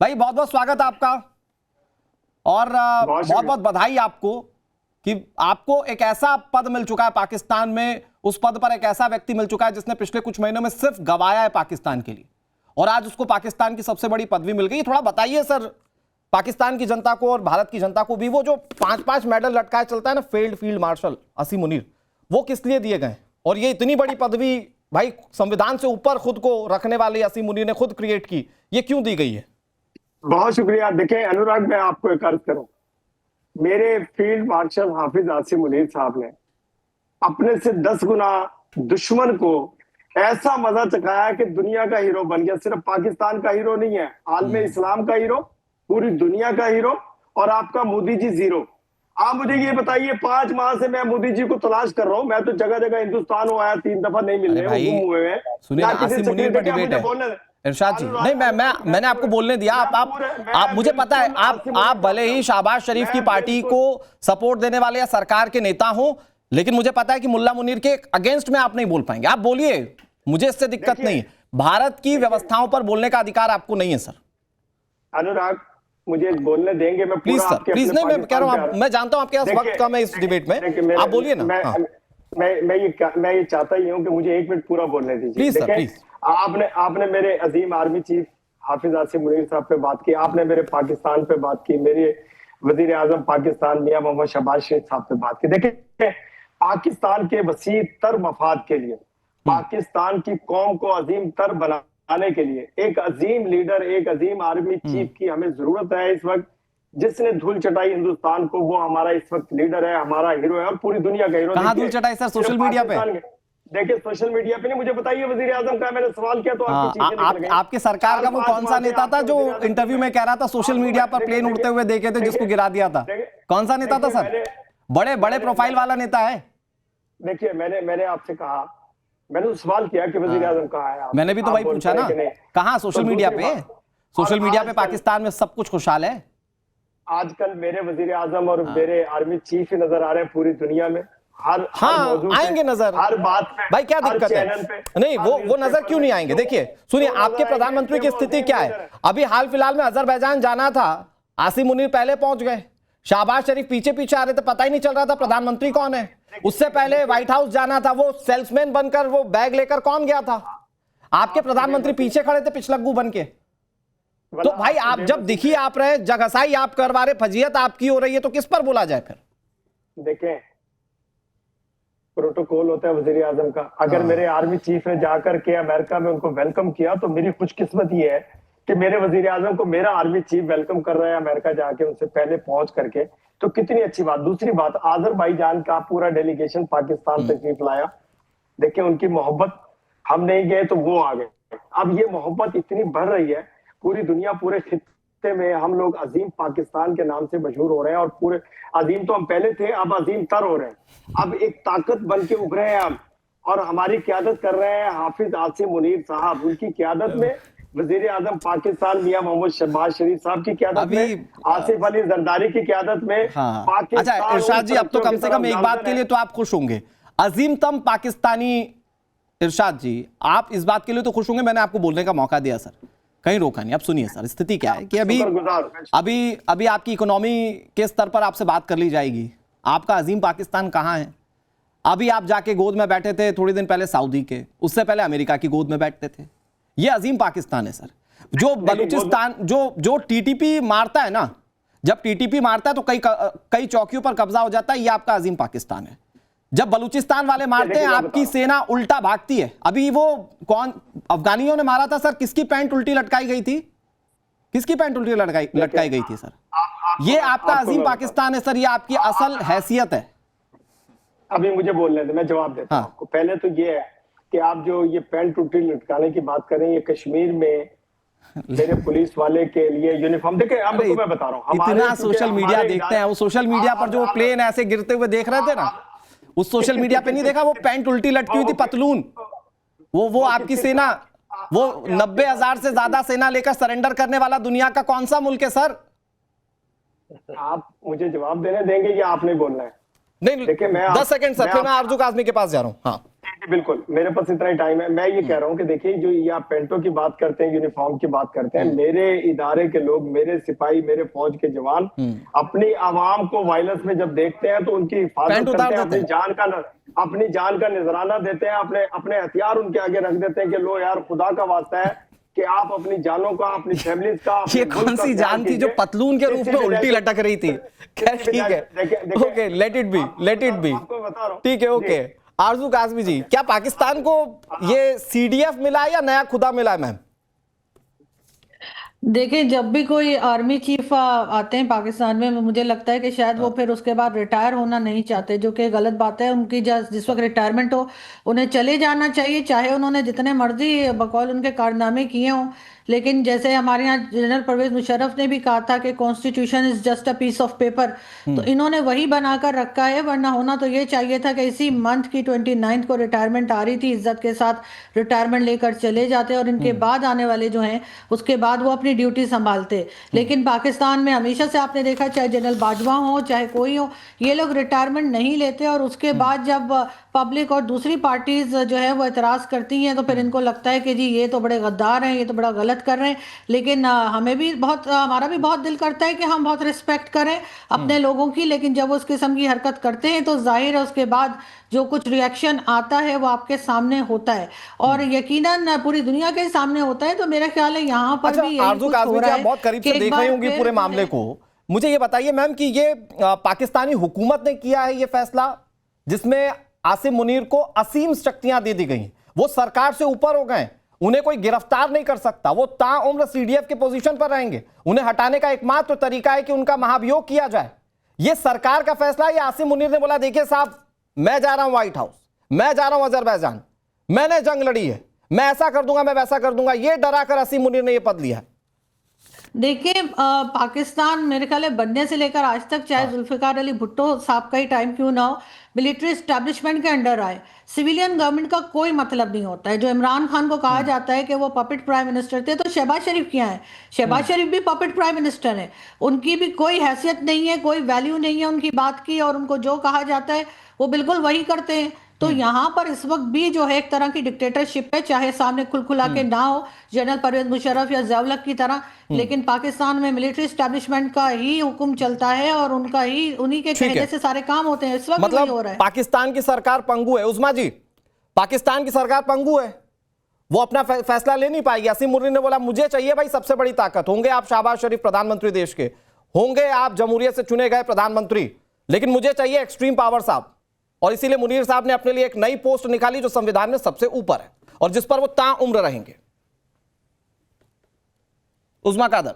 भाई बहुत बहुत स्वागत आपका और बहुत बहुत बधाई आपको कि आपको एक ऐसा पद मिल चुका है पाकिस्तान में, उस पद पर एक ऐसा व्यक्ति मिल चुका है जिसने पिछले कुछ महीनों में सिर्फ गवाया है पाकिस्तान के लिए, और आज उसको पाकिस्तान की सबसे बड़ी पदवी मिल गई। थोड़ा बताइए सर पाकिस्तान की जनता को और भारत की जनता को भी, वो जो 5-5 मेडल लटकाए चलता है ना फील्ड मार्शल असीम मुनीर, वो किस लिए दिए गए? और ये इतनी बड़ी पदवी भाई संविधान से ऊपर खुद को रखने वाले असीम मुनीर ने खुद क्रिएट की, ये क्यों दी गई है? बहुत शुक्रिया। देखें अनुराग, मैं आपको एक अर्ज करूं, मेरे फील्ड मार्शल हाफिज आसिम मुनीर साहब ने अपने से 10 गुना दुश्मन को ऐसा मजा चखाया कि दुनिया का हीरो बन गया। सिर्फ पाकिस्तान का हीरो नहीं है, आलमे इस्लाम का हीरो, पूरी दुनिया का हीरो। और आपका मोदी जी जीरो। आप मुझे ये बताइए, 5 माह से मैं मोदी जी को तलाश कर रहा हूँ। मैं तो जगह जगह हिंदुस्तान हो आया, 3 दफा नहीं मिल रहे, गुम हुए हैं। सुनिए आसिम मुनीर पर डिबेट है इरशाद जी। नहीं मैंने आपको बोलने दिया। आप मुझे पता है आप भले ही शहबाज शरीफ की पार्टी को सपोर्ट देने वाले या सरकार के नेता हो, लेकिन मुझे पता है कि मुल्ला मुनीर के अगेंस्ट में आप नहीं बोल पाएंगे। आप बोलिए, मुझे इससे दिक्कत नहीं है। भारत की व्यवस्थाओं पर बोलने का अधिकार आपको नहीं है सर। अनुराग मुझे बोलने देंगे? मैं प्लीज सर, प्लीज। नहीं मैं कह रहा हूं, मैं जानता हूं आपके पास वक्त कम है इस डिबेट में, आप बोलिए ना। मैं ये चाहता ही हूं कि मुझे 1 मिनट पूरा बोलने दीजिए। Please sir, please. आपने मेरे अजीम आर्मी चीफ हाफिज आसिम मुनीर साहब पे बात की, आपने मेरे पाकिस्तान पे बात की, मेरे वजीर आजम पाकिस्तान मियां मोहम्मद शहबाज शरीफ साहब पे बात की। देखिए, पाकिस्तान के वसी तर मफाद के लिए, पाकिस्तान की कौम को अजीम तर बनाने के लिए एक अजीम लीडर, एक अजीम आर्मी चीफ की हमें जरूरत है इस वक्त, जिसने धूल चटाई हिंदुस्तान को। वो हमारा इस वक्त लीडर है, हमारा हीरो है और पूरी दुनिया का हीरो। कहां धूल चटाई सर? सोशल मीडिया पे? देखिए सोशल मीडिया पे नहीं। मुझे बताइए वजीर आजम का मैंने सवाल किया तो आपकी सरकार का वो कौन सा नेता था जो इंटरव्यू में कह रहा था सोशल मीडिया पर प्लेन उड़ते हुए देखे थे जिसको गिरा दिया था? कौन सा नेता था सर? बड़े बड़े प्रोफाइल वाला नेता है। देखिए मैंने आपसे कहा, मैंने तो सवाल किया कि वजीर आजम कहाँ है। मैंने भी तो वही पूछा ना, कहाँ? सोशल मीडिया पे? सोशल मीडिया पे पाकिस्तान में सब कुछ खुशहाल है। आजकल मेरे वजीर आजम और मेरे आर्मी चीफ ही नजर आ रहे हैं पूरी दुनिया में। हर आएंगे नजर, हर बात पे, भाई क्या दिक्कत है? नहीं वो नजर क्यों नहीं आएंगे? देखिए सुनिए, आपके प्रधानमंत्री की स्थिति क्या है? अभी हाल फिलहाल में अजरबैजान जाना था, आसिम मुनीर पहले पहुंच गए, शहबाज शरीफ पीछे पीछे आ रहे थे, पता ही नहीं चल रहा था प्रधानमंत्री कौन है। उससे पहले व्हाइट हाउस जाना था, वो सेल्समैन बनकर वो बैग लेकर कौन गया था? आपके प्रधानमंत्री पीछे खड़े थे पिछलग्गू बन के। तो भाई आप जब दिखी आप रहे, जगसाई आप करवा रहे, फजीयत आपकी हो रही है, तो किस पर बोला जाए फिर? देखें, प्रोटोकॉल होता है वजीर आजम का। अगर मेरे आर्मी चीफ ने जाकर के अमेरिका में उनको वेलकम किया तो मेरी खुशकिस्मती है कि मेरे वजीर आजम को मेरा आर्मी चीफ वेलकम कर रहा है अमेरिका जाके, उनसे पहले पहुंच करके, तो कितनी अच्छी बात। दूसरी बात, आजरबाईजान का पूरा डेलीगेशन पाकिस्तान तशरीफ लाया। देखिए उनकी मोहब्बत, हम नहीं गए तो वो आ गए। अब ये मोहब्बत इतनी बढ़ रही है पूरी दुनिया, पूरे खित्ते में हम लोग अजीम पाकिस्तान के नाम से मशहूर हो रहे हैं। और पूरे अजीम तो हम पहले थे, अब अजीम तर हो रहे हैं। अब एक ताकत बन के उभरे हैं हम, और हमारी क्यादत कर रहे हैं हाफिज आसिम मुनीर साहब। उनकी क्यादत में वजीर आजम पाकिस्तान मियां मोहम्मद शहबाज शरीफ साहब की क्यादत में, आसिफ अली जरदारी की क्यादत में। अच्छा इरशाद जी, अब तो कम से कम एक बात के लिए तो आप खुश होंगे, अजीमतम पाकिस्तानी। इरशाद जी, आप इस बात के लिए तो खुश होंगे, मैंने आपको बोलने का मौका दिया सर, कहीं रोका नहीं। अब सुनिए सर, स्थिति क्या है कि अभी आपकी इकोनॉमी के स्तर पर आपसे बात कर ली जाएगी। आपका अजीम पाकिस्तान कहाँ है? अभी आप जाके गोद में बैठे थे थोड़ी दिन पहले सऊदी के, उससे पहले अमेरिका की गोद में बैठते थे। ये अजीम पाकिस्तान है सर। जो बलूचिस्तान जो टीटीपी मारता है ना, जब टीटीपी मारता है तो कई चौकियों पर कब्जा हो जाता है, ये आपका अजीम पाकिस्तान है। जब बलूचिस्तान वाले मारते हैं आपकी सेना उल्टा भागती है। अभी वो कौन अफगानियों ने मारा था सर, किसकी पैंट उल्टी लटकाई गई थी? किसकी पैंट उल्टी लटकाई गई थी सर? ये आपका अजीम पाकिस्तान है सर, ये आपकी असल हैसियत है। अभी मुझे बोलने दे, मैं जवाब देता हूं आपको। पहले तो ये है कि आप जो ये पैंट उल्टी लटकाने की बात कर रहे हैं, ये कश्मीर में मेरे पुलिस वाले के लिए यूनिफॉर्म। देखिए आपको मैं बता रहा हूँ, इतना सोशल मीडिया देखते हैं, वो सोशल मीडिया पर जो प्लेन ऐसे गिरते हुए देख रहे थे ना, उस सोशल मीडिया पे नहीं देखा? वो पैंट उल्टी लटकी हुई थी, पतलून। वो आपकी सेना, वो 90,000 से ज्यादा सेना लेकर सरेंडर करने वाला दुनिया का कौन सा मुल्क है सर? आप मुझे जवाब देने देंगे या आपने बोलना है? नहीं, देखिए 10 सेकंड सर, फिर मैं आरजू काज़मी के पास जा रहा हूं। हाँ बिल्कुल, मेरे पास इतना ही टाइम है। मैं ये कह रहा हूँ कि देखिए, जो ये आप पैंटों की बात करते हैं, यूनिफॉर्म की बात करते हैं, मेरे इदारे के लोग, मेरे सिपाही, मेरे फौज के जवान अपनी आवाम को वायलेंस में जब देखते हैं तो उनकी हिफाजत पैंट उतार करते हैं, देते अपनी जान का नजराना देते हैं, अपने हथियार उनके आगे रख देते हैं कि लो यार, खुदा का वास्ता है कि आप अपनी जानों का, अपनी फैमिलीज का, ये कौन सी जान थी जो पतलून के रूप में उल्टी लटक रही थी? खैर ठीक है, ओके, लेट इट बी, आपको बता रहा हूँ। ठीक है, ओके। आरजू काज़मी जी, क्या पाकिस्तान को ये सीडीएफ मिला है या नया खुदा मिला है मैम? देखिए, जब भी कोई आर्मी चीफ आते हैं पाकिस्तान में, मुझे लगता है कि शायद वो फिर उसके बाद रिटायर होना नहीं चाहते, जो कि गलत बात है। उनकी जिस वक्त रिटायरमेंट हो, उन्हें चले जाना चाहिए, चाहे उन्होंने जितने मर्जी बकौल उनके कारनामे किए हों। लेकिन जैसे हमारे यहाँ जनरल परवेज मुशर्रफ ने भी कहा था कि constitution is just a piece of paper, तो इन्होंने वही बनाकर रखा है। वरना होना तो ये चाहिए था कि इसी मंथ की 29 को रिटायरमेंट आ रही थी, इज्जत के साथ रिटायरमेंट लेकर चले जाते और इनके बाद आने वाले जो हैं उसके बाद वो अपनी ड्यूटी संभालते। लेकिन पाकिस्तान में हमेशा से आपने देखा, चाहे जनरल बाजवा हो चाहे कोई हो, ये लोग रिटायरमेंट नहीं लेते। और उसके बाद जब पब्लिक और दूसरी पार्टीज जो है वो एतराज करती हैं तो फिर इनको लगता है कि जी ये तो बड़े गद्दार हैं, ये तो बड़ा गलत कर रहे हैं। लेकिन हमें भी हमारा भी बहुत दिल करता है कि हम बहुत रिस्पेक्ट करें अपने लोगों की, लेकिन जब उस किस्म की हरकत करते हैं तो जाहिर है उसके बाद जो कुछ रिएक्शन आता है वो आपके सामने होता है, और यकीनन पूरी दुनिया के सामने होता है। तो मेरा ख्याल है यहाँ पर भी यही आरजू कुछ हो काज़मी जी, रहा आप है बहुत करीब कि से एक देख बार रही होंगी फिर पूरे मामले को। मुझे ये बताइए मैम कि ये पाकिस्तानी हुकूमत ने किया है ये फैसला जिसमें आसिम मुनीर को असीम शक्तियां दे दी गई, वो सरकार से ऊपर हो गए, उन्हें कोई गिरफ्तार नहीं कर सकता, वो ताउम्र सीडीएफ के पोजीशन पर रहेंगे, उन्हें हटाने का एकमात्र तरीका है कि उनका महाभियोग किया जाए। ये सरकार का फैसला है या आसिम मुनीर ने बोला देखिए साहब, मैं जा रहा हूं व्हाइट हाउस, मैं जा रहा हूं अजरबैजान, मैंने जंग लड़ी है, मैं ऐसा कर दूंगा, मैं वैसा कर दूंगा, ये डरा कर आसिम मुनीर ने यह पद लिया? देखिए, पाकिस्तान मेरे ख्याल है बनने से लेकर आज तक, चाहे जुल्फिकार अली भुट्टो साहब का ही टाइम क्यों ना हो, मिलिट्री एस्टैब्लिशमेंट के अंडर आए। सिविलियन गवर्नमेंट का कोई मतलब नहीं होता है। जो इमरान खान को कहा जाता है कि वो पपेट प्राइम मिनिस्टर थे, तो शहबाज शरीफ क्या है? शहबाज शरीफ भी पपेट प्राइम मिनिस्टर है। उनकी भी कोई हैसियत नहीं है, कोई वैल्यू नहीं है उनकी बात की, और उनको जो कहा जाता है वो बिल्कुल वही करते हैं। तो यहाँ पर इस वक्त भी जो है एक तरह की डिक्टेटरशिप है, चाहे सामने खुलखुला के ना हो जनरल परवेज मुशर्रफ या ज़िया-उल-हक की तरह, लेकिन पाकिस्तान में मिलिट्री एस्टैब्लिशमेंट का ही हुक्म चलता है और उनका ही, उन्हीं के कहने से सारे काम होते हैं। इस वक्त भी वही हो रहा है। पाकिस्तान की सरकार पंगु है उस्मा जी, पाकिस्तान की सरकार पंगु है, वो अपना फैसला ले नहीं पाएगी। आसिम मुनीर ने बोला मुझे चाहिए भाई सबसे बड़ी ताकत, होंगे आप शहबाज शरीफ प्रधानमंत्री देश के, होंगे आप जमहूरियत से चुने गए प्रधानमंत्री, लेकिन मुझे चाहिए एक्सट्रीम पावर साहब। और इसीलिए मुनीर साहब ने अपने लिए एक नई पोस्ट निकाली जो संविधान में सबसे ऊपर है और जिस पर वो ताउम्र रहेंगे। उस्मा कादर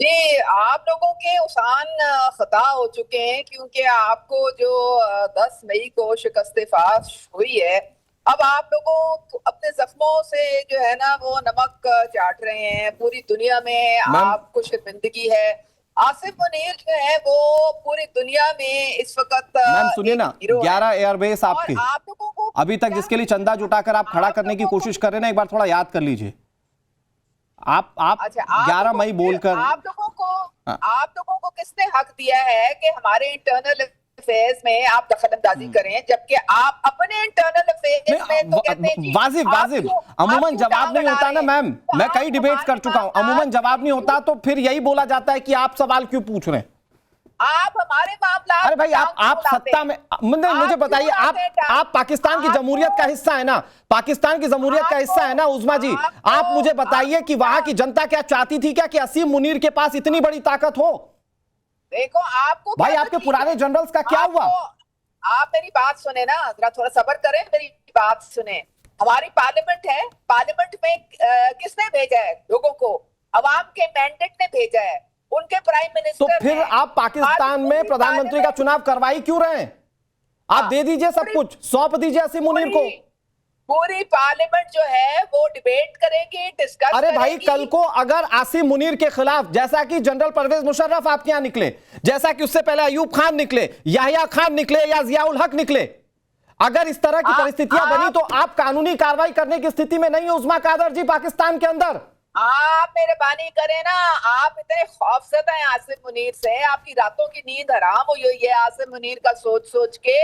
जी, आप लोगों के उसान खता हो चुके हैं, क्योंकि आपको जो 10 मई को शिकस्त फाश हुई है, अब आप लोगों अपने जख्मों से जो है ना वो नमक चाट रहे हैं। पूरी दुनिया में आपको शर्मिंदगी है। आसिम मुनीर जो है वो पूरी दुनिया में इस वक्त, मैम सुनिए ना, 11 एयरबेस आपके आप लोगों को अभी तक जिसके लिए चंदा जुटाकर आप खड़ा करने की कोशिश कर रहे हैं ना, एक बार थोड़ा याद कर लीजिए। आप 11 मई बोलकर आप लोगों को किसने हक दिया है कि हमारे इंटरनल अफेयर्स में आप दखलंदाजी करें, जबकि आप अपने इंटरनल अफेयर्स में तो कहते हैं वाजिब अमूमन जवाब नहीं होता ना मैम, मैं कई डिबेट कर चुका हूं, अमूमन जवाब नहीं होता तो फिर यही बोला जाता है कि आप सवाल क्यों पूछ रहे हैं। आप हमारे मामला, अरे भाई आप सत्ता में, मुझे बताइए, आप पाकिस्तान की जमहूरियत का हिस्सा है ना, पाकिस्तान की जमहूरियत का हिस्सा है ना उस्मा जी। आप मुझे बताइए कि वहां की जनता क्या चाहती थी, क्या कि आसिम मुनीर के पास इतनी बड़ी ताकत हो? देखो, आपको भाई आपके पुराने जनरल्स का क्या हुआ? आप मेरी बात सुने ना, जरा थोड़ा सब्र करें, मेरी बात सुने। हमारी पार्लियामेंट है, पार्लियामेंट में किसने भेजा है लोगों को? अवाम के मैंडेट ने भेजा है, उनके प्राइम मिनिस्टर। तो फिर आप पाकिस्तान में प्रधानमंत्री का चुनाव करवाई क्यों रहे हैं? आप दे दीजिए सब कुछ, सौंप दीजिए आसिम मुनीर को। पूरी पार्लियामेंट जो है वो डिबेट करेगी, डिस्कस अरे भाई करेगी। कल को अगर आसिम मुनीर के खिलाफ, जैसा कि जनरल परवेज मुशर्रफ आपके यहां निकले, जैसा कि उससे पहले अयूब खान निकले, याहिया खान निकले या ज़िया-उल-हक निकले, अगर इस तरह की परिस्थितियां बनी तो आप कानूनी कार्रवाई करने की स्थिति में नहीं है उस्मा कादर जी पाकिस्तान के अंदर। आप मेहरबानी करें ना, आप इतने खौफजदा हैं आसिम मुनीर से, आपकी रातों की नींद हराम हुई है आसिम मुनीर का सोच सोच के।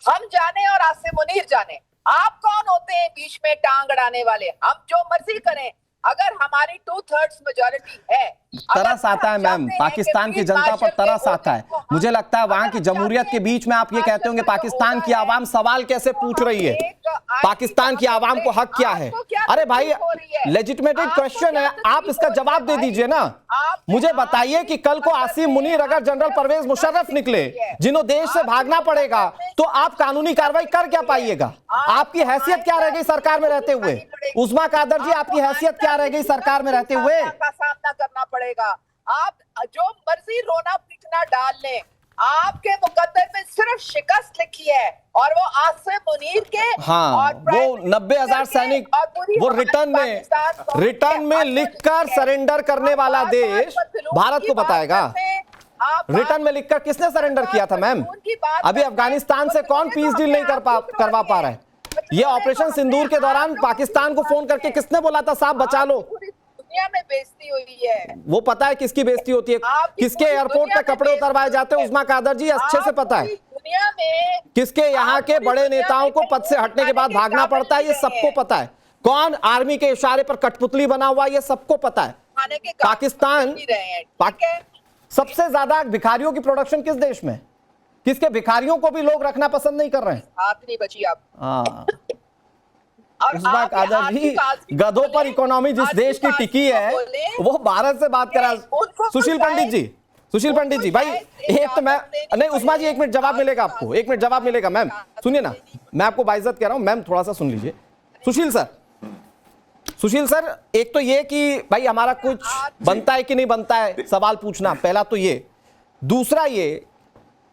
हम जाने और आसिम मुनीर जाने, आप कौन होते हैं बीच में टांग अड़ाने वाले? हम जो मर्जी करें, अगर हमारी 2/3 मेजॉरिटी है, तरस आता है मैम, पाकिस्तान की जनता पर तरस आता है। मुझे लगता है वहां की जमहूरियत के बीच में आप ये कहते होंगे पाकिस्तान की आवाम सवाल कैसे पूछ रही है, पाकिस्तान की आवाम को हक क्या है। अरे भाई लेजिटिमेटेड क्वेश्चन है, आप इसका जवाब दे दीजिए ना। मुझे बताइए कि कल को आसिम मुनीर अगर जनरल परवेज मुशर्रफ निकले जिन्हों देश से भागना पड़ेगा, तो आप कानूनी कार्रवाई कर क्या पाइएगा? आपकी हैसियत क्या रह गई सरकार में रहते हुए? उस्मा कादर जी, आपकी हैसियत क्या रह गई सरकार में रहते हुए? का सामना करना पड़ेगा। आप जो मर्जी रोना पीटना डाल लें, आपके मुकद्दर में सिर्फ शिकस्त लिखी है, और वो आसिम मुनीर के, हाँ, और वो 90,000 सैनिक वो रिटर्न में लिखकर सरेंडर करने वाला देश भारत को बताएगा। रिटर्न में लिखकर किसने सरेंडर किया था मैम? अभी अफगानिस्तान से कौन पीस डील नहीं करवा पा रहा है? ये ऑपरेशन सिंदूर के दौरान पाकिस्तान को फोन करके किसने बोला था साहब बचा लो? दुनिया में बेइज्जती हुई है। वो पता है किसकी बेइज्जती होती है, किसके एयरपोर्ट पे कपड़े उतरवाए जाते हैं, उस्मा कादर जी अच्छे से पता है। दुनिया में किसके यहाँ के बड़े नेताओं को पद से हटने के बाद भागना पड़ता है, ये सबको पता है। कौन आर्मी के इशारे पर कठपुतली बना हुआ, ये सबको पता है। पाकिस्तान सबसे ज्यादा भिखारियों की प्रोडक्शन किस देश में? किसके भिखारियों को भी लोग रखना पसंद नहीं कर रहे हैं? हाथ नहीं बची आप। उस्मा कादर जी, गधों पर इकोनॉमी जिस देश की टिकी है वो भारत से बात करा। सुशील पंडित जी भाई, एक तो मैं नहीं, उस्मा जी 1 मिनट जवाब मिलेगा आपको, 1 मिनट जवाब मिलेगा। मैम सुनिए ना, मैं आपको बाइज्जत कह रहा हूं, मैम थोड़ा सा सुन लीजिए। सुशील सर, एक तो ये कि भाई हमारा कुछ बनता है कि नहीं बनता है सवाल पूछना, पहला तो ये। दूसरा ये,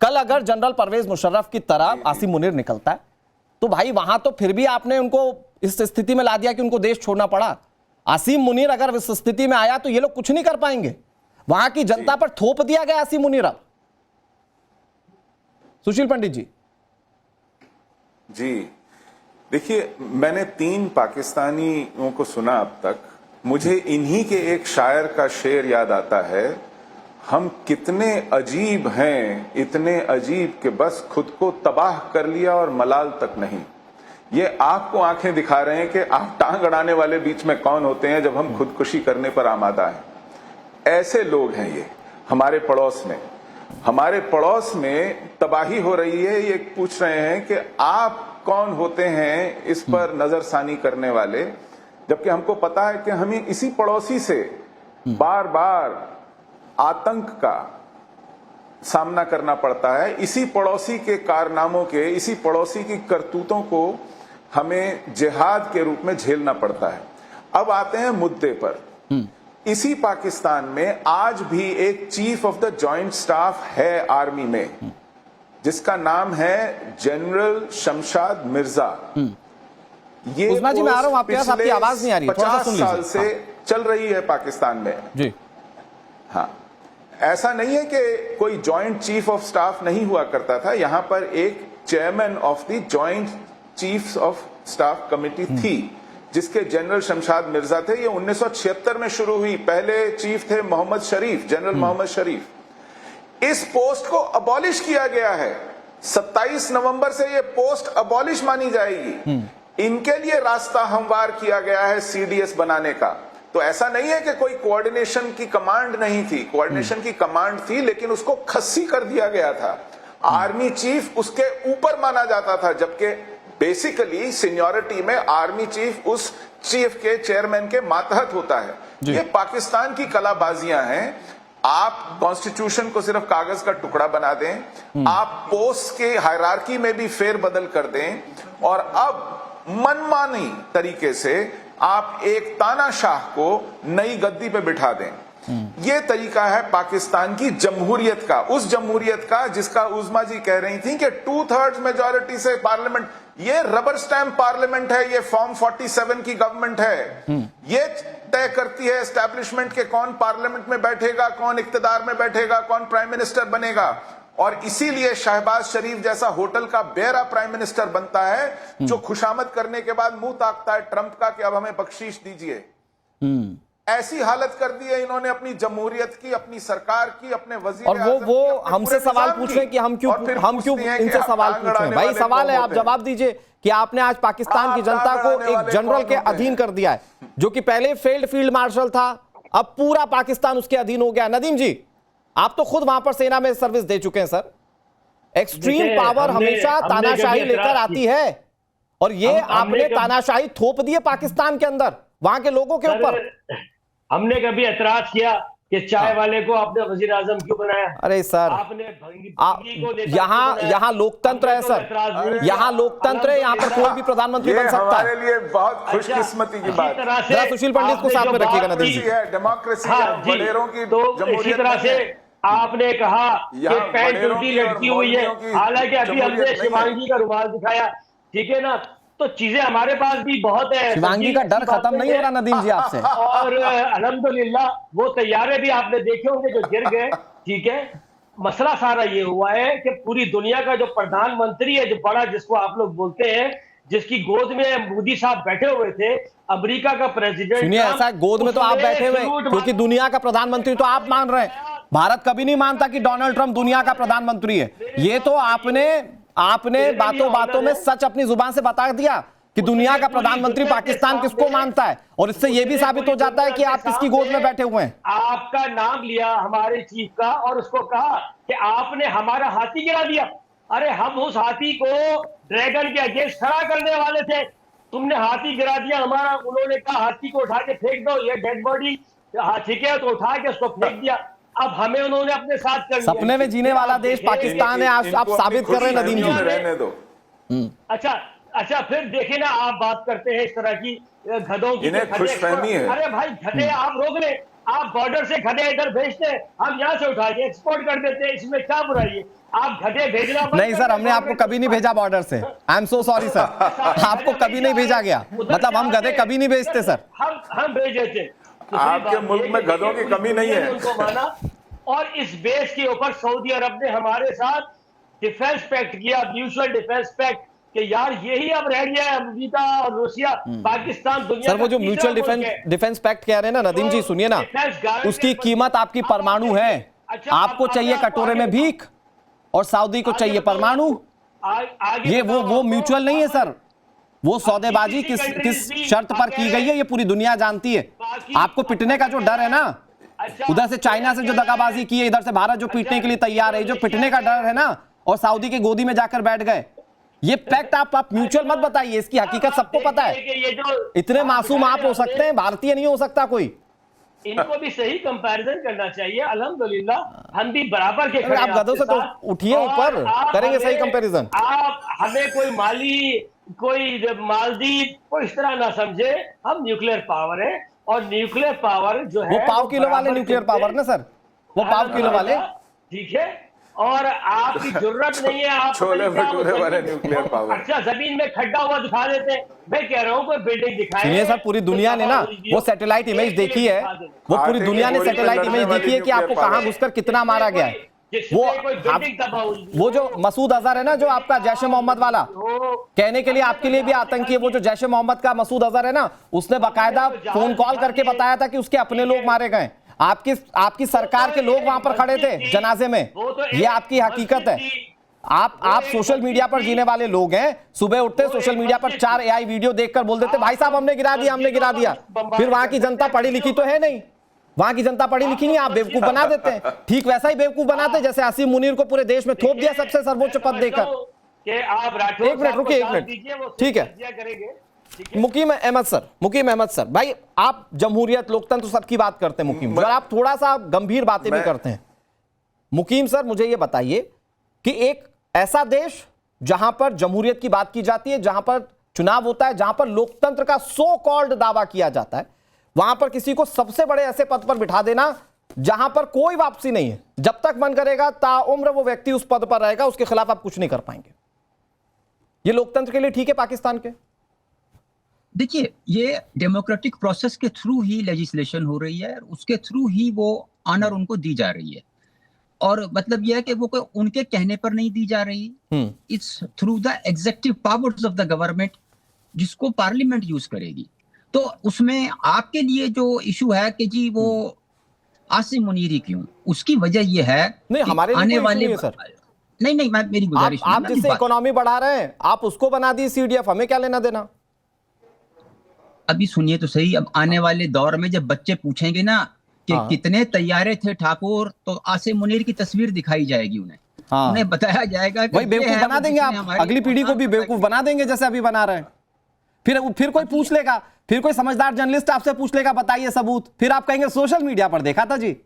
कल अगर जनरल परवेज मुशर्रफ की तरह आसिम मुनीर निकलता है तो भाई वहां तो फिर भी आपने उनको इस स्थिति में ला दिया कि उनको देश छोड़ना पड़ा। आसिम मुनीर अगर इस स्थिति में आया तो ये लोग कुछ नहीं कर पाएंगे, वहां की जनता पर थोप दिया गया आसिम मुनीर। सुशील पंडित जी। जी देखिए, मैंने 3 पाकिस्तानियों को सुना अब तक, मुझे इन्हीं के एक शायर का शेर याद आता है, हम कितने अजीब हैं, इतने अजीब कि बस खुद को तबाह कर लिया और मलाल तक नहीं। ये आपको आंखें दिखा रहे हैं कि आप टांग अड़ाने वाले बीच में कौन होते हैं जब हम खुदकुशी करने पर आमादा हैं। ऐसे लोग हैं ये हमारे पड़ोस में तबाही हो रही है। ये पूछ रहे हैं कि आप कौन होते हैं इस पर नजरसानी करने वाले, जबकि हमको पता है कि हमें इसी पड़ोसी से बार बार आतंक का सामना करना पड़ता है, इसी पड़ोसी के कारनामों के, इसी पड़ोसी की करतूतों को हमें जिहाद के रूप में झेलना पड़ता है। अब आते हैं मुद्दे पर। इसी पाकिस्तान में आज भी एक chief of the joint staff है आर्मी में, जिसका नाम है जनरल शमशाद मिर्जा। ये उस्मा जी मैं आ रहा हूं आपके पास, आपकी आवाज नहीं आ रही, 50 साल से चल रही है पाकिस्तान में जी। हाँ, ऐसा नहीं है कि कोई जॉइंट चीफ ऑफ स्टाफ नहीं हुआ करता था। यहां पर एक chairman of the joint chiefs of staff committee थी, जिसके जनरल शमशाद मिर्जा थे। ये 1976 में शुरू हुई। पहले चीफ थे मोहम्मद शरीफ, जनरल मोहम्मद शरीफ। इस पोस्ट को अबॉलिश किया गया है। 27 नवंबर से ये पोस्ट अबॉलिश मानी जाएगी। इनके लिए रास्ता हमवार किया गया है सीडीएस बनाने का। तो ऐसा नहीं है कि कोई कोऑर्डिनेशन की कमांड नहीं थी, कोऑर्डिनेशन की कमांड थी, लेकिन उसको खस्सी कर दिया गया था। आर्मी चीफ उसके ऊपर माना जाता था, जबकि बेसिकली सीनियरिटी में आर्मी चीफ उस चीफ के चेयरमैन के मातहत होता है। ये पाकिस्तान की कलाबाजियां हैं। आप कॉन्स्टिट्यूशन को सिर्फ कागज का टुकड़ा बना दें, आप पोस्ट के हायरार्की में भी फेरबदल कर दें, और अब मनमानी तरीके से आप एक तानाशाह को नई गद्दी पे बिठा दें। ये तरीका है पाकिस्तान की जमहूरियत का, उस जमहूरियत का जिसका उस्मा जी कह रही थी कि 2/3 मेजॉरिटी से पार्लियामेंट, ये रबर स्टैम्प पार्लियामेंट है, ये फॉर्म 47 की गवर्नमेंट है। ये तय करती है एस्टैब्लिशमेंट के कौन पार्लियामेंट में बैठेगा, कौन इक्तदार में बैठेगा, कौन प्राइम मिनिस्टर बनेगा। और इसीलिए शहबाज शरीफ जैसा होटल का बेरा प्राइम मिनिस्टर बनता है, जो खुशामद करने के बाद मुंह ताकता है ट्रंप का कि अब हमें बख्शीश दीजिए। ऐसी हालत कर दी है इन्होंने अपनी जमहूरियत की, अपनी सरकार की, अपने वजीर और आज़म की, वो अपने हमसे पूरे सवाल निज़ाम पूछ की। रहे हैं कि हम क्यों और फिर पूछती हैं कि इनसे आप सवाल टांग पूछ रहे हैं। अड़ाने भाई वाले सवाल कौन है, आप होते हैं? जवाब दीजिए कि आपने आज पाकिस्तान की आप जनता टांग को अड़ाने एक वाले जनरल कौन के होते अधीन हैं? कर दिया है, जो कि पहले फील्ड मार्शल था, अब पूरा पाकिस्तान उसके अधीन हो गया। नदीम जी, आप तो खुद वहां पर सेना में सर्विस दे चुके हैं सर। एक्सट्रीम देखिए, पावर हमने- हमेशा हमने तानाशाही कभी लेकर एतराज आती है, और ये हमने आपने कभी- तानाशाही थोप दी है पाकिस्तान के अंदर, वहां के लोगों के ऊपर। सर, हमने कभी एतराज किया कि चाय वाले को आपने वजीर आजम क्यों बनाया? अरे सर, आपने भंगी को नेता यहाँ क्यों बनाया? यहाँ लोकतंत्र है हमने तो सर, एतराज नहीं किया। यहाँ लोकतंत्र है, यहाँ पर कोई भी प्रधानमंत्री ये बन सकता हमारे है। लिए बहुत अच्छा, खुशकिस्मती की इसी बात तरह है। से जरा सुशील पंडित को आपने साथ जो में रखिएगा, बात नदीम की- जी। है डेमोक्रेसी हाँ है, जी, वडेरों की तो इसी जमहूरियत तरह नहीं से है। आपने कहा कि यहाँ पैंट वडेरों उल्टी की और लटकी हुई है, मौलवियों की हालांकि अभी हमने जमहूरियत नहीं है। शिवांगी का रुमाल दिखाया, ठीक है ना? तो चीजें हमारे पास भी बहुत है। शिवांगी का डर खत्म नहीं हो रहा नदीम जी आपसे। और अल्हम्दुलिल्लाह वो तैयारे भी आपने देखे होंगे जो गिर गए, ठीक है। मसला सारा ये हुआ है कि पूरी दुनिया का जो प्रधानमंत्री है, जो बड़ा जिसको आप लोग बोलते हैं, जिसकी गोद में मोदी साहब बैठे हुए थे, अमेरिका का प्रेसिडेंट। सुनिए, ऐसा गोद में तो आप बैठे हुए हैं, क्योंकि दुनिया का प्रधानमंत्री तो आप मान रहे हैं। भारत कभी नहीं मानता कि डोनाल्ड ट्रंप दुनिया का प्रधानमंत्री है। ये तो आपने बातों बातों में सच अपनी जुबान से बता दिया कि दुनिया का प्रधानमंत्री पाकिस्तान किसको मानता है, और इससे यह भी साबित हो जाता है कि आप किसकी गोद में बैठे हुए हैं। आपका नाम लिया हमारे चीफ का और उसको कहा कि आपने हमारा हाथी गिरा दिया। अरे हम उस हाथी को ड्रैगन के अगेंस्ट खड़ा करने वाले थे, तुमने हाथी गिरा दिया हमारा। उन्होंने कहा हाथी को उठा के फेंक दो, ये डेड बॉडी, ठीक है, तो उठा के उसको फेंक दिया। अब हमें उन्होंने अपने साथ कर लिया। सपने में जीने वाला देश पाकिस्तान है, आप साबित कर रहे हैं नदीम जी। रहने दो। अच्छा, फिर देखिए ना, आप बात करते हैं इस तरह की गधों की। इन्हें खुशफहमी है। अरे भाई, गधे आप रोक ले, आप बॉर्डर से गधे इधर भेजते हैं, हम यहाँ से उठा के एक्सपोर्ट कर देते हैं, इसमें क्या बुराई है? आप गधे भेजना बंद नहीं कर सर, दें, हमने आपको कभी नहीं भेजा बॉर्डर से। आई एम सो सॉरी सर, आपको कभी नहीं भेजा गया, मतलब हम गधे कभी नहीं भेजते सर। हम भेजे थे। आपके मुल्क में गधों की कमी नहीं है। उनको माना, और इस बेस के ऊपर सऊदी अरब ने हमारे साथ डिफेंस पैक्ट किया, म्यूचुअल डिफेंस पैक्ट, कि यार यही अब रह गया है अमेरिका और रूसिया, पाकिस्तान दुनिया सर, वो का जो तीसरा म्यूचुअल मुल्क है। डिफेंस पैक्ट कह रहे हैं ना नदीम जी, सुनिए ना, उसकी कीमत आपकी परमाणु है। आपको चाहिए कटोरे में भीख और सऊदी को चाहिए परमाणु। ये वो म्यूचुअल नहीं है सर, वो सौदेबाजी किस शर्त पर की गई है ये पूरी दुनिया जानती है। आपको पिटने का जो डर है ना, उधर से चाइना से जो दगाबाजी की है, इधर से भारत जो पीटने के लिए तैयार है, जो पिटने का डर है ना, और सऊदी की गोदी में जाकर बैठ गए, ये फैक्ट आप म्यूचुअल मत बताइए, इसकी हकीकत सबको पता है। इतने मासूम आप हो सकते हैं, भारतीय नहीं हो सकता कोई। इनको भी सही कंपैरिजन करना चाहिए। अल्हम्दुलिल्लाह हम भी बराबर के अरे आप गधों से तो उठिए ऊपर, करेंगे सही कंपैरिजन। आप हमें कोई माली, कोई मालदीव, कोई इस तरह ना समझे। हम न्यूक्लियर पावर है, और न्यूक्लियर पावर जो है वो पाव किलो वाले न्यूक्लियर पावर ना सर, वो पाव किलो वाले, ठीक है। और आपकी जरूरत नहीं है, आप छोले भटूरे वाले न्यूक्लियर पावर। अच्छा, जमीन में खड्डा हुआ दिखा देते हैं। मैं कह रहा हूँ कोई बिल्डिंग दिखाए। सुनिए सर, पूरी दुनिया ने ना वो सैटेलाइट इमेज देखी है, वो पूरी दुनिया ने सैटेलाइट इमेज देखी है कि आपको कहां घुसकर कितना मारा गया है। वो जो मसूद अजहर है ना, जो आपका जैश ए मोहम्मद वाला, कहने के लिए आपके लिए भी आतंकी है, वो जो जैश ए मोहम्मद का मसूद अजहर है ना, उसने बाकायदा फोन कॉल करके बताया था कि उसके अपने लोग मारे गए। आपकी सरकार के लोग वहां पर खड़े थे जनाजे में। ये आपकी हकीकत है। आप सोशल मीडिया पर जीने वाले लोग हैं, सुबह उठते सोशल मीडिया पर 4 AI वीडियो देखकर बोल देते भाई साहब हमने गिरा दिया। फिर वहां की जनता पढ़ी लिखी तो है नहीं, वहां की जनता पढ़ी लिखी नहीं, आप बेवकूफ बना देते हैं। ठीक वैसा ही बेवकूफ बनाते जैसे आसिम मुनीर को पूरे देश में थोप दिया सबसे सर्वोच्च पद देकर। एक मिनट रुकिए, एक मिनट, ठीक है। मुकीम अहमद सर, भाई आप जमहूरियत, लोकतंत्र सबकी बात करते हैं मुकीम, और आप थोड़ा सा गंभीर बातें भी करते हैं। मुकीम सर, मुझे ये बताइए कि एक ऐसा देश जहां पर जमहूरियत की बात की जाती है, जहां पर चुनाव होता है, जहां पर लोकतंत्र का सो कॉल्ड दावा किया जाता है, वहां पर किसी को सबसे बड़े ऐसे पद पर बिठा देना जहां पर कोई वापसी नहीं है, जब तक मन करेगा ताउम्र वो व्यक्ति उस पद पर रहेगा, उसके खिलाफ आप कुछ नहीं कर पाएंगे। ये लोकतंत्र के लिए ठीक है पाकिस्तान के? देखिए, ये डेमोक्रेटिक प्रोसेस के थ्रू ही लेजिस्लेशन हो रही है, उसके थ्रू ही वो ऑनर उनको दी जा रही है, और मतलब यह है कि वो कोई उनके कहने पर नहीं दी जा रही, it's through the executive powers of the government, जिसको पार्लियामेंट यूज करेगी। तो उसमें आपके लिए जो इशू है कि जी वो आसिम मुनीरी क्यों, उसकी वजह ये है नहीं, कि हमारे लिए आने कोई वाले issue नहीं है, सर। नहीं मैं मेरी गुजारिश आप सुनिए ना, जिससे बात- इकोनॉमी बढ़ा रहे हैं आप उसको बना दी CDF, हमें क्या लेना देना। अभी सुनिए तो सही। अब आने वाले दौर में जब बच्चे पूछेंगे ना कि हाँ। कितने तैयारे थे ठाकुर, तो आसिम मुनीर की तस्वीर दिखाई जाएगी उन्हें। हाँ। उन्हें बताया जाएगा कि वही ये बेवकूफ है बना वो देंगे जिसने आप, हमारी अगली पीढ़ी को भी औकात बेवकूफ बना देंगे जैसे अभी बना रहे हैं। फिर कोई पूछ लेगा, फिर कोई समझदार जर्नलिस्ट आपसे पूछ लेगा बताइए सबूत, फिर आप कहेंगे सोशल मीडिया पर देखा था जी।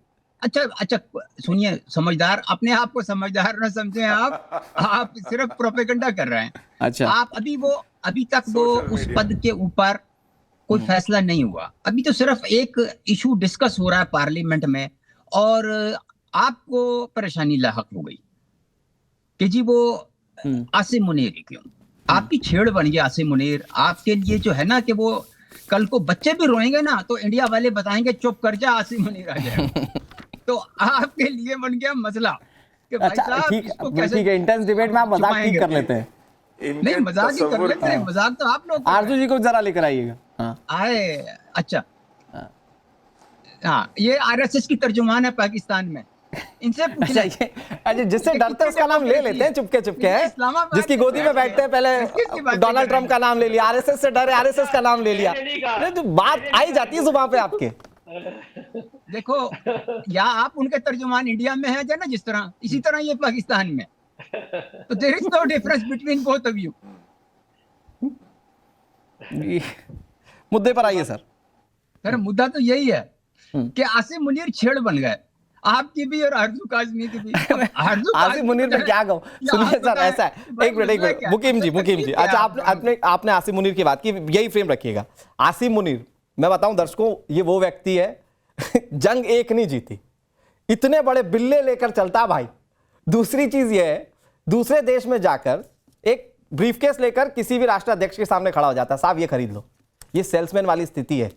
अच्छा सुनिए, समझदार अपने आप को समझदार ना समझें आप सिर्फ प्रोपेगेंडा कर रहे हैं। अच्छा। आप अभी तक वो सोशल उस मीडिया। पद के ऊपर कोई फैसला नहीं हुआ। अभी तो सिर्फ एक इशू डिस्कस हो रहा है पार्लियामेंट में, और आपको परेशानी लाहक हो गई कि जी वो आसिम मुनीर क्यों, आपकी छेड़ बन गया आसिम मुनीर। आपके लिए जो है ना कि वो कल को बच्चे भी रोएंगे ना तो इंडिया वाले बताएंगे चुप कर जा, आसिम मुनीर आ जाए। तो आपके लिए बन गया मसला कि भाई अच्छा साहब ठीक इसको कैसे ठीक है, इंटेंस डिबेट में आप मजाक ठीक छुपाएंगे? कर लेते हैं। नहीं मजाक ही कर तसव्वुर लेते हैं, मजाक तो आप लोग कर आरजू जी को जरा लेकर आइएगा। हाँ आए। अच्छा हाँ, ये आरएसएस की तर्जुमान है पाकिस्तान में, इनसे अच्छा पूछना। अच्छा, जिससे डरते हैं उसका नाम ले लेते हैं चुपके चुपके हैं, इस्लामाबाद जिसकी गोदी में बैठते हैं किसकी पहले बात डोनाल्ड कर रहे ट्रम्प का नाम ले लिया, RSS से डरे RSS का नाम ले लिया। मैंने नहीं कहा। नहीं तो बात आई जाती है जुबान पे आपके। देखो, या आप उनके तर्जुमान इंडिया में हैं या ना, जिस तरह इसी तरह ये पाकिस्तान में, तो there is no difference between both of you. मुद्दे पर आइए सर। सर मुद्दा तो यही है कि आसिम मुनीर छेड़ बन गए, आपकी भी और आरजू काज़मी की भी। आसिम मुनीर पे क्या कहूं, सुनिए सर ऐसा है, एक मिनट मुकीम जी अच्छा आपने आसिम मुनीर की बात की, यही फ्रेम रखिएगा। आसिम मुनीर, मैं बताऊं दर्शकों, ये वो व्यक्ति है जंग एक नहीं जीती, इतने बड़े बिल्ले लेकर चलता भाई। दूसरी चीज ये है, दूसरे देश में जाकर एक ब्रीफकेस लेकर किसी भी राष्ट्राध्यक्ष के सामने खड़ा हो जाता है, साहब ये खरीद लो। ये सेल्समैन वाली स्थिति है,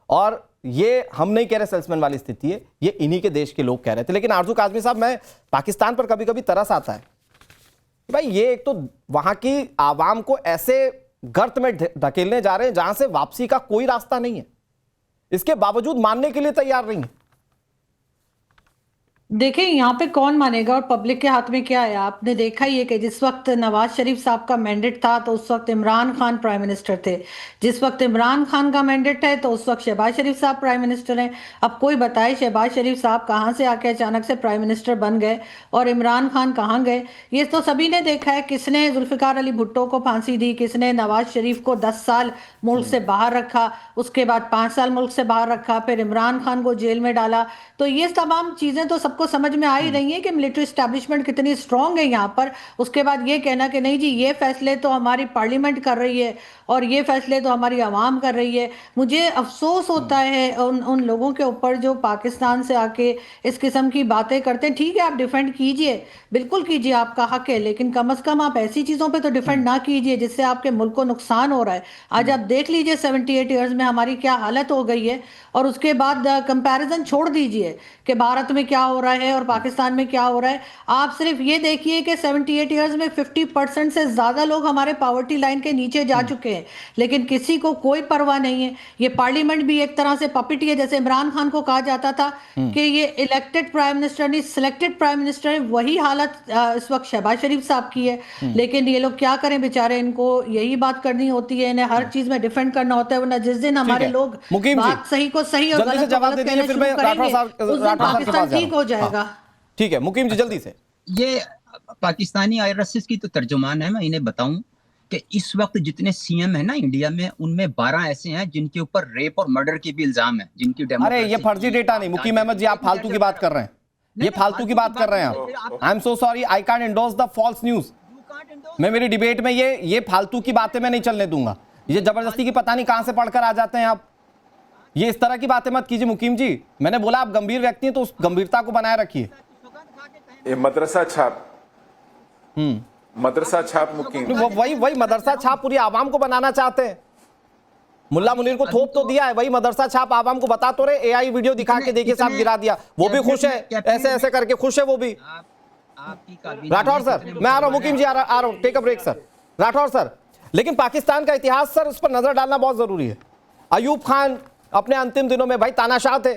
और ये हम नहीं कह रहे सेल्समैन वाली स्थिति है, ये इन्हीं के देश के लोग कह रहे थे। लेकिन आरजू काज़मी साहब, मैं पाकिस्तान पर कभी कभी तरस आता है भाई, ये एक तो वहां की आवाम को ऐसे गर्त में धकेलने जा रहे हैं जहां से वापसी का कोई रास्ता नहीं है, इसके बावजूद मानने के लिए तैयार नहीं है। देखिए, यहाँ पे कौन मानेगा और पब्लिक के हाथ में क्या है। आपने देखा ही है कि जिस वक्त नवाज शरीफ साहब का मैंडेट था तो उस वक्त इमरान खान प्राइम मिनिस्टर थे, जिस वक्त इमरान खान का मैंडेट है तो उस वक्त शहबाज शरीफ साहब प्राइम मिनिस्टर हैं। अब कोई बताए शहबाज शरीफ साहब कहाँ से आके अचानक से प्राइम मिनिस्टर बन गए और इमरान खान कहाँ गए। ये तो सभी ने देखा है, किसने जुल्फिकार अली भुट्टो को फांसी दी, किसने नवाज शरीफ को 10 साल मुल्क से बाहर रखा, उसके बाद 5 साल मुल्क से बाहर रखा, फिर इमरान खान को जेल में डाला। तो ये तमाम चीजें तो सबको समझ में आ ही रही है कि मिलिट्री एस्टैब्लिशमेंट कितनी स्ट्रांग है यहाँ पर। उसके बाद ये कहना कि नहीं जी ये फैसले तो हमारी पार्लियामेंट कर रही है और ये फैसले तो हमारी आवाम कर रही है। मुझे अफसोस होता है उन लोगों के ऊपर जो पाकिस्तान से आके इस किस्म की बातें करते हैं। ठीक है, आप डिफेंड कीजिए, बिल्कुल कीजिए, आपका हक है, लेकिन कम से कम आप ऐसी चीजों पे तो डिफेंड ना कीजिए जिससे आपके मुल्क को नुकसान हो रहा है। आज आप देख लीजिए 78 ईयर्स में हमारी क्या हालत हो गई है, और उसके बाद कंपैरिजन छोड़ दीजिए कि भारत में क्या हो रहा है और पाकिस्तान में क्या हो रहा है। आप सिर्फ ये देखिए कि 78 ईयर्स में 50% से ज्यादा लोग हमारे पॉवर्टी लाइन के नीचे जा चुके हैं, लेकिन किसी को कोई परवाह नहीं है। ये पार्लियामेंट भी एक तरह से पपिट है, जैसे इमरान खान को कहा जाता था कि ये इलेक्टेड प्राइम मिनिस्टर नहीं सिलेक्टेड प्राइम मिनिस्टर है। वही हालत इस वक्त शहबाज शरीफ साहब की है। लेकिन ये लोग क्या करें बेचारे, इनको यही बात करनी होती है, इन्हें हर चीज में डिफेंड करना होता है, वरना जिस दिन हमारे लोग मुकीम जी, बात सही को सही और जल्दी से गलत को जवाब गलत दे कहना दीजिए, फिर शुरू मैं राठौर करेंगे, साहब उस दिन के पास पाकिस्तान जा ठीक रहा हो हूं। जाएगा। ठीक है मुकीम जी, जल्दी से। ये पाकिस्तानी आईआरएस की तो तर्जुमान है। मैं इन्हें बताऊं कि इस वक्त जितने सीएम है ना इंडिया में, उनमें 12 ऐसे हैं जिनके ऊपर रेप और मर्डर के भी इल्जाम है, जिनकी अरे डेमोक्रेसी ये फर्जी की डेटा नहीं, मुकीम अहमद जी आप फालतू की बात कर रहे हैं, ये फालतू की बात कर रहे हैं आप। I am so sorry, I can't endorse the false news. मैं मेरी डिबेट में ये फालतू की बातें मैं नहीं चलने दूंगा। ये जबरदस्ती की पता नहीं कहां से पढ़कर आ जाते हैं आप, ये इस तरह की बातें मत कीजिए मुकीम जी। मैंने बोला आप गंभीर व्यक्ति हैं तो उस गंभीरता को बनाए रखिए। ये मदरसा छाप, मदरसा छाप मुकीम, वही मदरसा छाप पूरी आवाम को बनाना चाहते हैं। मुल्ला मुनीर को थोप तो दिया है, वही मदरसा छाप आवाम को बता तो रहे। एआई वीडियो दिखा के देखिए साहब गिरा दिया, वो भी खुश है, ऐसे ऐसे करके खुश है वो भी। राठौर सर मैं आ रहा हूं, मुकीम जी आ रहा हूं, take a break sir. Rathore sir, लेकिन पाकिस्तान का इतिहास सर उस पर नजर डालना बहुत जरूरी है। अयूब खान अपने अंतिम दिनों में भाई तानाशाह थे,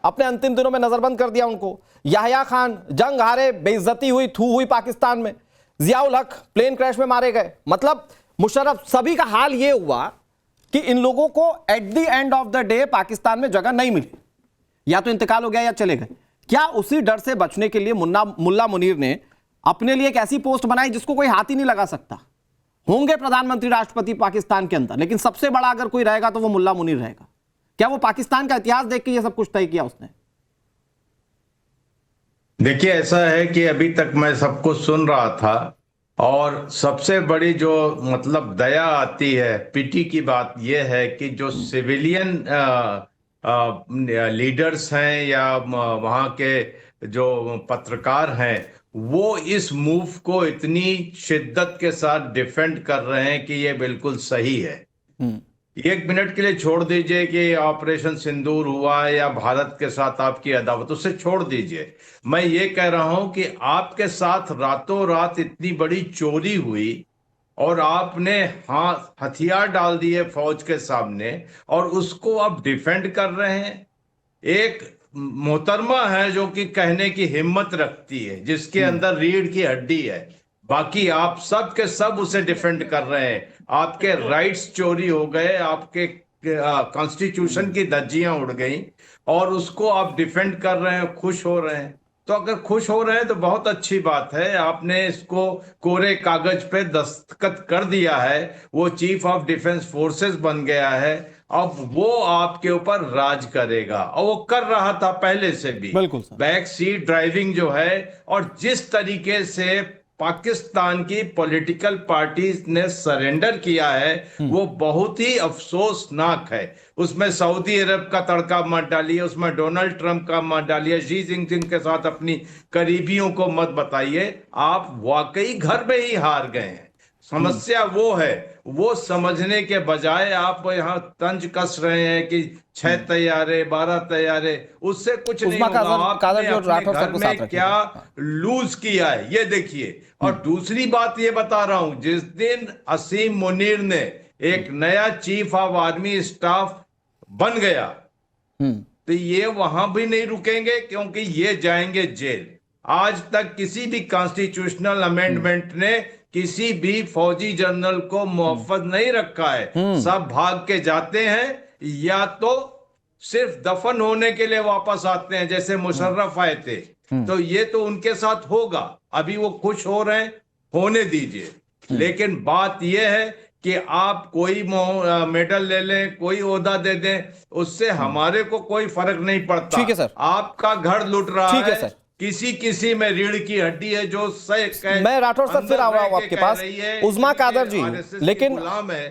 अपने अंतिम दिनों में नजरबंद कर दिया उनको। याहिया खान जंग हारे, बेइज्जती हुई, थू हुई पाकिस्तान में। जियाउल हक प्लेन क्रैश में मारे गए। मतलब मुशर्रफ, सभी का हाल यह हुआ कि इन लोगों को at the end of the day Pakistan में जगह नहीं मिली, या तो इंतकाल हो गया या चले गए। क्या उसी डर से बचने के लिए मुल्ला मुनीर ने अपने लिए एक ऐसी पोस्ट बनाई जिसको कोई हाथ ही नहीं लगा सकता? होंगे प्रधानमंत्री राष्ट्रपति पाकिस्तान के अंदर, लेकिन सबसे बड़ा अगर कोई रहेगा तो वो मुल्ला मुनीर रहेगा। क्या वो पाकिस्तान का इतिहास देख के ये सब कुछ तय किया उसने? देखिए, ऐसा है कि अभी तक मैं सब कुछ सुन रहा था और सबसे बड़ी जो मतलब दया आती है, पीटी की बात यह है कि जो सिविलियन लीडर्स हैं या वहाँ के जो पत्रकार हैं, वो इस मूव को इतनी शिद्दत के साथ डिफेंड कर रहे हैं कि ये बिल्कुल सही है। एक मिनट के लिए छोड़ दीजिए कि ऑपरेशन सिंदूर हुआ है या भारत के साथ आपकी अदावत, उससे छोड़ दीजिए। मैं ये कह रहा हूं कि आपके साथ रातों रात इतनी बड़ी चोरी हुई और आपने हथियार डाल दिए फौज के सामने और उसको आप डिफेंड कर रहे हैं। एक मोहतरमा है जो कि कहने की हिम्मत रखती है, जिसके अंदर रीढ़ की हड्डी है, बाकी आप सब के सब उसे डिफेंड कर रहे हैं। आपके राइट्स चोरी हो गए, आपके कॉन्स्टिट्यूशन की धज्जियां उड़ गई और उसको आप डिफेंड कर रहे हैं, खुश हो रहे हैं। तो अगर खुश हो रहे हैं तो बहुत अच्छी बात है, आपने इसको कोरे कागज पे दस्तखत कर दिया है, वो चीफ ऑफ डिफेंस फोर्सेस बन गया है, अब वो आपके ऊपर राज करेगा और वो कर रहा था पहले से भी। बिल्कुल सर। बैक सीट ड्राइविंग जो है और जिस तरीके से पाकिस्तान की पॉलिटिकल पार्टीज ने सरेंडर किया है वो बहुत ही अफसोसनाक है। उसमें सऊदी अरब का तड़का मत डालिए, उसमें डोनाल्ड ट्रंप का मत डालिए, शी जिनपिंग के साथ अपनी करीबियों को मत बताइए। आप वाकई घर में ही हार गए हैं। समस्या वो है, वो समझने के बजाय आप यहाँ तंज कस रहे हैं कि 6 तैयारे 12 तैयारे, उससे कुछ नहीं होगा। आपने अपने घर में क्या लूज किया है ये देखिए। और दूसरी बात ये बता रहा हूं, जिस दिन असीम मुनीर ने एक नया चीफ ऑफ आर्मी स्टाफ बन गया तो ये वहां भी नहीं रुकेंगे, क्योंकि ये जाएंगे जेल। आज तक किसी भी कॉन्स्टिट्यूशनल अमेंडमेंट ने किसी भी फौजी जनरल को मुआवज नहीं रखा है। सब भाग के जाते हैं या तो सिर्फ दफन होने के लिए वापस आते हैं, जैसे मुशर्रफ आए थे। तो ये तो उनके साथ होगा। अभी वो खुश हो रहे हैं, होने दीजिए। लेकिन बात यह है कि आप कोई मेडल ले लें, कोई ओहदा दे दें, उससे हमारे को कोई फर्क नहीं पड़ता। ठीक है सर। आपका घर लुट रहा ठीक है है, सर। किसी में रीढ़ की हड्डी है जो मैं राठौर सर फिर आ रहा हूं आपके पास, उज़मा कादर जी। लेकिन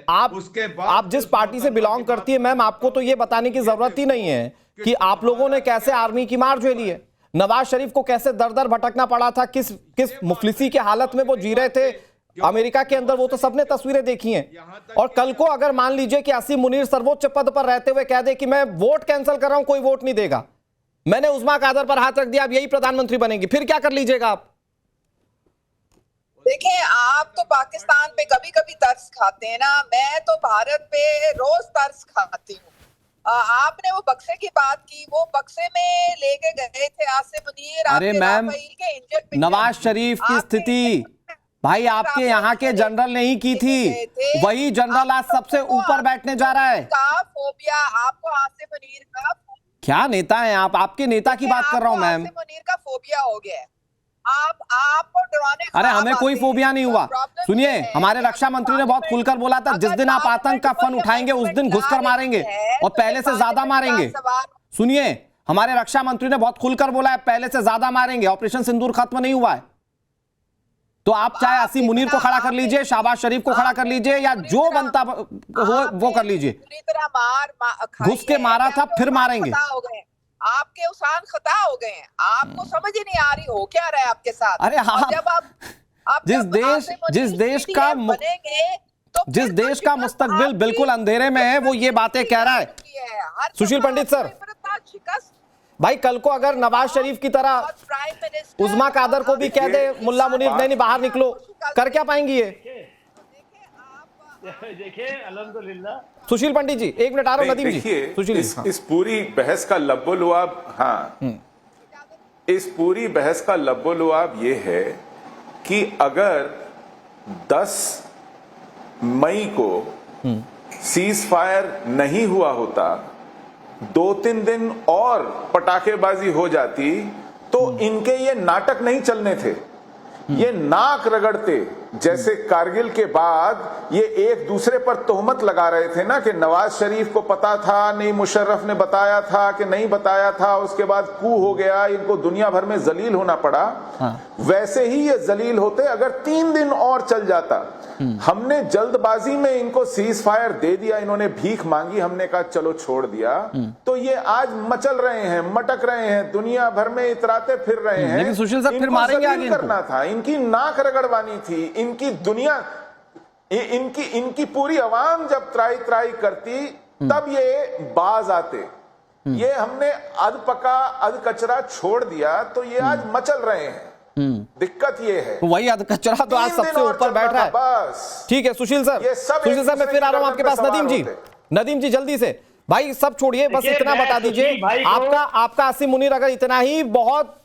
आप जिस पार्टी से बिलोंग करती है मैम, आपको तो ये बताने की जरूरत ही नहीं है कि आप लोगों ने कैसे आर्मी की मार झेली है, नवाज शरीफ को कैसे दर दर भटकना पड़ा था, किस मुफलिसी की हालत में वो जी रहे थे अमेरिका के अंदर, वो तो सबने तस्वीरें देखी हैं। और कल को अगर मान लीजिए कि असीम मुनीर सर्वोच्च पद पर रहते हुए कह दे कि मैं वोट कैंसिल कर रहा हूं, कोई वोट नहीं देगा, मैंने उज़मा कादर पर हाथ रख दिया, अब यही प्रधानमंत्री बनेंगी, फिर क्या कर लीजिएगा आप? देखें, आप तो पाकिस्तान पे कभी कभी तरस खाते हैं ना, मैं तो भारत पे रोज तरस खाती हूँ। आपने वो बक्से की बात की, वो बक्से में लेके गए थे आसिम मुनीर। अरे मैम, नवाज शरीफ की स्थिति भाई आपके यहाँ के जनरल ने ही की थी, वही जनरल आज सबसे ऊपर बैठने जा रहा है। फोबिया आपको आसिम मुनीर का, क्या नेता हैं आप? आपके नेता की बात कर रहा हूं मैम। आसिम मुनीर का फोबिया हो गया है। आपको डराने, अरे हमें कोई फोबिया नहीं हुआ। सुनिए, हमारे रक्षा मंत्री ने बहुत खुलकर बोला था, जिस दिन आप आतंक का फन उठाएंगे उस दिन घुसकर मारेंगे और पहले से ज्यादा मारेंगे। सुनिए, हमारे रक्षा मंत्री ने बहुत खुलकर बोला है, पहले से ज्यादा मारेंगे। ऑपरेशन सिंदूर खत्म नहीं हुआ है, तो आप चाहे असीम मुनीर को खड़ा कर लीजिए, शहबाज शरीफ को खड़ा कर लीजिए, या जो बनता हो वो कर लीजिए। पूरी तरह मार घुस के मारा था, फिर मारेंगे। आपके उसान खता हो गए हैं, आपको समझ ही नहीं आ रही हो क्या रहा है आपके साथ। अरे हाँ, जब आप जिस देश का मुस्तकबिल बिल्कुल अंधेरे में है, वो ये बातें कह रहा है। सुशील पंडित सर, भाई कल को अगर नवाज शरीफ की तरह उज़मा कादर को भी कह दे मुल्ला मुनीर नहीं बाहर निकलो, कर क्या पाएंगी ये? देखिए अल्हम्दुलिल्लाह। सुशील पंडित जी, एक मिनट आ रहा हूं। नदीम जी, देखिए, सुशील जी, हाँ। इस पूरी बहस का लब्बो-लुआब, हाँ, इस पूरी बहस का लब्बो-लुआब ये है कि अगर 10 मई को सीज फायर नहीं हुआ होता, 2-3 दिन और पटाखेबाजी हो जाती, तो इनके ये नाटक नहीं चलने थे। ये नाक रगड़ते, जैसे कारगिल के बाद ये एक दूसरे पर तोहमत लगा रहे थे ना कि नवाज शरीफ को पता था नहीं, मुशर्रफ ने बताया था कि नहीं बताया था, उसके बाद कू हो गया, इनको दुनिया भर में जलील होना पड़ा। हाँ। वैसे ही ये जलील होते अगर 3 दिन और चल जाता। हमने जल्दबाजी में इनको सीज फायर दे दिया, इन्होंने भीख मांगी, हमने कहा चलो छोड़ दिया, तो ये आज मचल रहे हैं, मटक रहे हैं, दुनिया भर में इतराते फिर रहे हैं। लेकिन सुशील साहब फिर इनको मारेंगे आगे जलील इनको। करना था, इनकी नाक रगड़वानी थी, इनकी दुनिया, इनकी पूरी आवाम जब त्राई त्राई करती तब ये बाज आते। ये हमने अध पका अध कचरा छोड़ दिया तो ये आज मचल रहे हैं। दिक्कत ये है, वही अध कचरा तो आज सबसे ऊपर बैठ रहा है। बस ठीक है सुशील सर, सुशील सर मैं फिर आ रहा हूं आपके पास। नदीम जी जल्दी से भाई, सब छोड़िए, बस इतना बता दीजिए, आपका आसिम मुनीर अगर इतना ही बहुत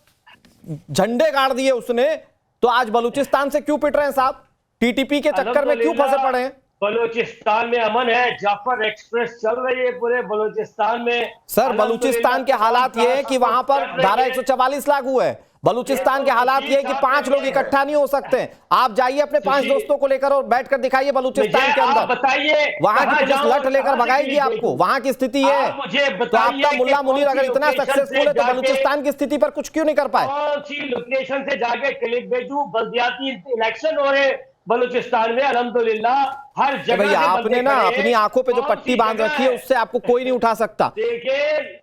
झंडे गाड़ दिए उसने, तो आज बलूचिस्तान से क्यों पिट रहे हैं साहब? टीटीपी के चक्कर में क्यों फंसे पड़े हैं? बलूचिस्तान में अमन है, जाफर एक्सप्रेस चल रही है पूरे बलूचिस्तान में। सर बलूचिस्तान के हालात ये है कि वहां पर धारा 144 लागू है। बलूचिस्तान के हालात ये है कि 5 लोग इकट्ठा नहीं हो सकते। आप जाइए अपने 5 दोस्तों को लेकर और बैठकर दिखाइए बलूचिस्तान के अंदर, बताइए वहां की पुलिस लट लेकर भगाएगी आपको। वहां की स्थिति है। तो आपका मुल्ला मुनीर अगर इतना सक्सेसफुल है तो बलूचिस्तान की स्थिति पर कुछ क्यों नहीं कर पाए? कौन सी लोकेशन से जाके क्लिक भेजू? बल्दियाती इलेक्शन हो रहे बलूचिस्तान में, अल्हम्दुलिल्लाह हर जगह भैया आपने ना अपनी आंखों पे जो पट्टी बांध रखी है उससे आपको कोई नहीं उठा सकता।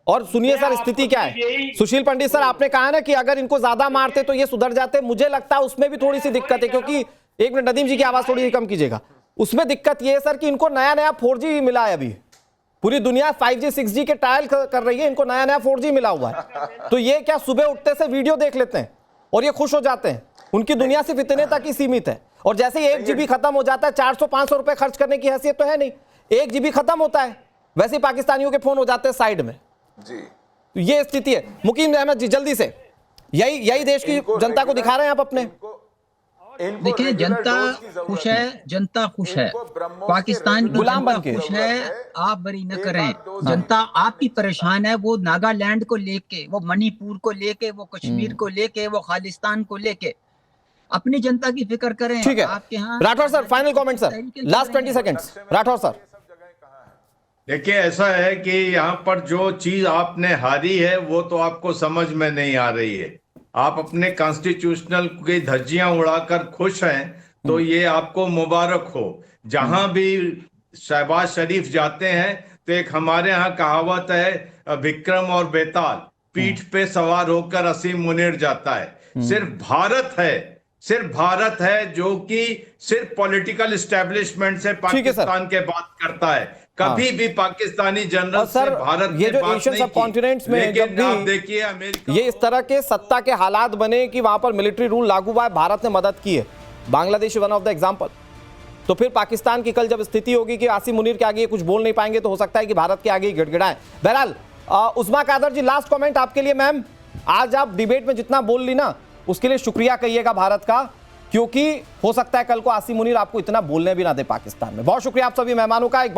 और सुनिए सर स्थिति क्या है, सुशील पंडित सर आपने कहा ना कि अगर इनको ज्यादा मारते तो ये सुधर जाते। मुझे लगता है उसमें भी थोड़ी सी दिक्कत है, क्योंकि एक मिनट नदीम जी की आवाज थोड़ी सी कम कीजिएगा। उसमें दिक्कत ये है सर कि इनको नया नया 4G मिला है। अभी पूरी दुनिया 5G 6G के ट्रायल कर रही है, इनको नया नया 4G मिला हुआ है। तो ये क्या सुबह उठते से वीडियो देख लेते हैं और ये खुश हो जाते हैं। उनकी दुनिया सिर्फ इतने तक ही सीमित है। और जैसे ही 1 GB खत्म हो जाता है, 400-500 रुपए खर्च करने की हैसियत तो है नहीं, 1 GB खत्म होता है, वैसे ही पाकिस्तानियों के फोन हो जाते हैं साइड में जी। तो ये स्थिति है। मुकीम अहमद जी जल्दी से, यही देश की जनता को दिखा रहे हैं आप अपने। देखिए जनता खुश है, जनता खुश है, पाकिस्तान की गुलाम जनता बनके खुश है, आप वरी न करें। जनता आपकी परेशान है, वो नागालैंड को लेके, वो मणिपुर को लेके, वो कश्मीर को लेके, वो खालिस्तान को लेके, अपनी जनता की फिक्र करें। ठीक है आपके यहाँ Rathore sir final comment sir, last 20 seconds Rathore sir. देखिए ऐसा है कि यहाँ पर जो चीज आपने हारी है वो तो आपको समझ में नहीं आ रही है। आप अपने कॉन्स्टिट्यूशनल की धज्जियां उड़ाकर खुश हैं तो ये आपको मुबारक हो। जहां भी शहबाज शरीफ जाते हैं तो एक हमारे यहाँ कहावत है, विक्रम और बेताल, पीठ पे सवार होकर असीम मुनीर जाता है। सिर्फ भारत है जो कि सिर्फ पॉलिटिकल एस्टेब्लिशमेंट से पाकिस्तान के बात करता है। कभी भी पाकिस्तानी जनरल से भारत ये ने जो बात एशियन नहीं सब कॉन्टिनेंट्स में लेकिन जब भी आप देखिए अमेरिका, ये इस तरह के सत्ता के हालात बने कि वहां पर मिलिट्री रूल लागू हुआ है, भारत ने मदद की है। Bangladesh one of the example. तो फिर पाकिस्तान की कल जब स्थिति होगी कि आसिम मुनीर के आगे कुछ बोल नहीं पाएंगे तो हो सकता है कि भारत के आगे ही गिड़गिड़ाएं। बहरहाल उस्मा कादर जी लास्ट कमेंट आपके लिए। मैम आज आप डिबेट में जितना बोल ली ना उसके लिए शुक्रिया कहिएगा भारत का, क्योंकि हो सकता है कल को आसिम मुनीर आपको इतना बोलने भी ना दे पाकिस्तान में। बहुत शुक्रिया आप सभी मेहमानों का।